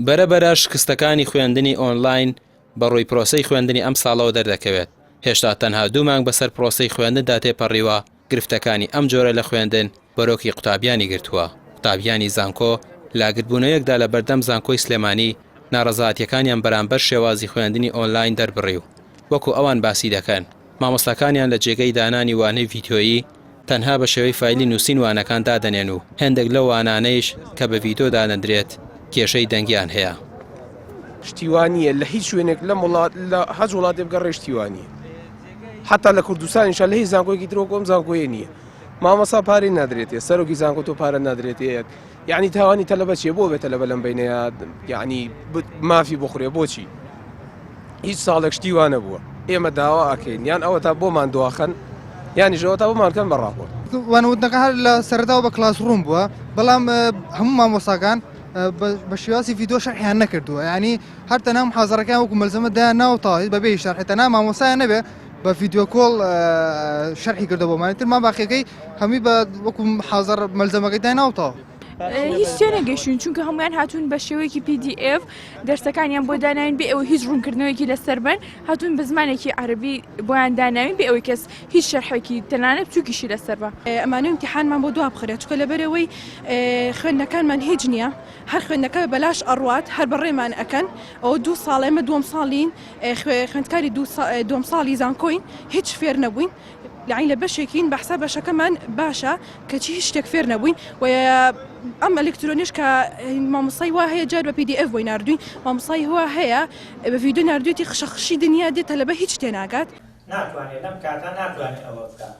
بەرەبەرە شکستەکانی خوێندنی ئۆنلاین بەڕووی پرۆسەی خوێندنی ئەم ساڵەوە دەردەکەوێت. هێشتا تەنها 2 مانگ بەسەر پرۆسەی خوێندندا تێپەڕیوە. گرفتەکانی ئەم جۆرە لە خوێندن بەرۆکی قوتابیانی گرتووە. قوتابیانی زانکۆ لاگربوونەوەیەکدا لە بەردەم زانکۆی سلێمانی ناڕەزایەتیەکانیان بەرامبەر شێوازی خوێندنی ئۆنلاین دەربڕی و وەکو ئەوان باسی دەکەن مامۆستاکانیان لە جێگەی دانانی وانەی ڤیدیۆیی تەنها بە شێوەی فایلی نووسین وانەکان دادەنێن و هەندێک لەو وانانەیش کە بە ڤیدیۆ دانەدرێت کێشەی دەنگیان هەیە. شتیوانیە لە هیچ شوێنێک لە هەج وڵاتێ بگەڕێ شتیوانیە. حتا لە کوردستانیش لە هیچ زانکۆیەکی ترۆ کۆم زانکۆیە نییە. مامۆستا پارەی نادرێتێ، سەرۆکی زانکۆ تۆ پارە نادرێتێت. یعنی تاوانی تەلەبە چیە بۆ بێت تەلەبە لەم بینەیە یعنی مافی بخورێ بۆچی؟ هیچ ساڵێک شتیوانە بووە. ئێمە داوا ئەکەین یان ئەوە تا بۆمان دواخەن یانیشەوە تا بۆمانکەن بەڕاپۆرت. وانەوتنەکە هەر لە سەرەتاوە بە کلاس ڕووم بووە، بەڵام هەموو مامۆستاکان بە شێواسی ڤیدیۆ شەرحیان نەکردووە. ینی هەر تەنها محازەرەکان وەکو مەلزەمە دایان ناوتەوە بەبێ شەرح، تەنها مامۆستایان نەبێ بە ڤیدیۆ کۆڵ شەرحی کردەوە بۆمانی تر ما باقیەکەی هەمووی بە وەکو محازەر مەلزەمەکەی دای ناوتەوە. هیچ شتێ نەگەشتون چونکە هەمویان هاتوون بە شێوەیەکی PDF دەرسەکانیان بۆ داناوین بێ ئەوە هیچ ڕوونکردنەوەیکی لەسەر بن، هاتوون بە زمانێکی عەرەبی بۆیان داناوین بێ ئەوەی کەس هیچ شەرحێکی تەنانەت بچووکیشی لەسەر بە. ئەمانە امتحانمان بۆ دوا بخرێت چکە لەبەرەوەی خوێندنەکانمان هیچ نییە، هەر خوێندنەکە بەلاش ئەڕوات هەر بەڕێمان ئەکەن. ئەوە 2 ساڵ ئێمە 2 ساڵین خوێندکاری 2 ساڵی زانکۆین هیچ فێر نەبووین. لعین لە بەشێکین بەحسا بەشەکەمان باشە کەچی هیچ شتێک فێر نەبووین و ئەم ئەلکترۆنیش کە مامۆستای وا هەیە جار بە PDF بۆی ناردوین، مامۆستای وا هەیە بە ڤیدیۆ ناردوێتی خشەخشی دنیا دێتە لەبە هیچ شتێ ناگات. ناتوانێت لەم کاتە ناتوانێت ئەوە بکات.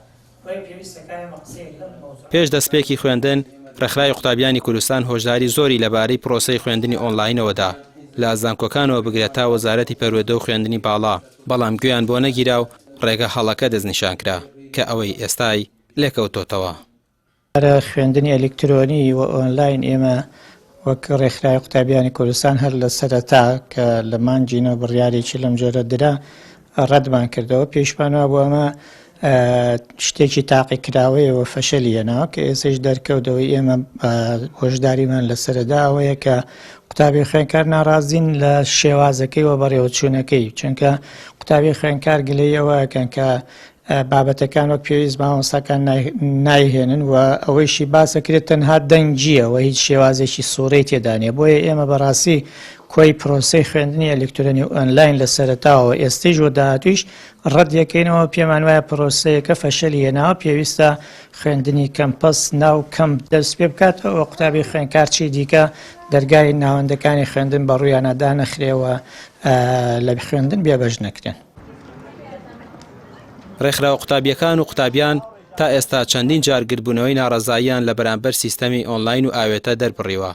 پێش دەستپێکی خوێندن ڕێکخراوی قوتابیانی کوردستان هۆشداری زۆری لەبارەی پرۆسەی خوێندنی ئۆنلاینەوەدا لە زانکۆکانەوە بگرێت تا وەزارەتی پەروەردە و خوێندنی باڵا، بەڵام گوێیان بۆ نەگیرا و ڕێگە هەڵەکە دەستنیشان کرا کە ئەوەی ئێستای لێکەوتۆتەوە. خوێندنی ئەلکترۆنی و ئۆنلاین ئێمە وەک ڕێکخراوی قوتابیانی کوردستان هەر لە سەرەتا کە لە مانجینەوە بڕیارێکی لەم جۆرە درا ڕەتمان کردەوە، پێشمانەوە بۆ ئەمە شتێکی تاقی کراوەیەوە فەشەلیەنەوە کە ئێستش دەرکەوتەوەی ئێمە هۆشداریمان لە سەرەدا ئەوەیە کە قوتابی خوێندکار ناڕازین لە شێوازەکەی و بەڕێوەچوونەکەی، چونکە قوتابی خوێندکار گلەی ئەوەکەن کە بابەتەکان وەک پێویست مامۆستاکان نایهێنن و ئەوەیشی باسەکرێت تەنها دەنگیە و هیچ شێوازێکی سوورەی تێدانێ. بۆیە ئێمە بەڕاستی کۆی پرۆسەی خوێندنی ئەلکترۆنی و ئۆنلاین لە سەرەتاوە ئێستەیش و داهاتوویش ڕەت یەکەینەوە پێمان وایە پرۆسەیەکە فەشەلی هێناوە، پێویستە خوێندنی کەمپەس ناو کەم دەست پێ بکاتەوە قوتابی خوێندکار چی دیکە دەرگای ناوەندەکانی خوێندن بە ڕوویانەدا نەخرێەوە لە خوێندن بێبەش نەکرێن. ڕێکخراوە قوتابیەکان و قوتابیان تا ئێستا چەندین جار گربوونەوەی ناڕەزاییان لە بەرامبەر سیستەمی ئۆنلاین و ئاوێتە دەربڕیوە،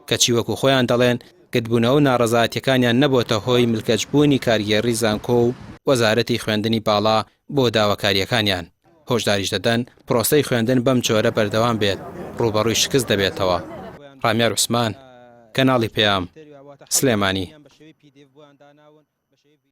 کەچی وەکو خۆیان دەڵێن گربوونەوە و ناڕەزایەتیەکانیان نەبووتە هۆی ملکەچبوونی کارگێڕی زانکۆ و وەزارەتی خوێندنی باڵا بۆ داواکاریەکانیان. هۆشداریش دەدەن پرۆسەی خوێندن بەم جۆرە بەردەوام بێت ڕوبەڕووی شکست دەبێتەوە. ڕامیار عوسمان، کەناڵی پێام، سلێمانی.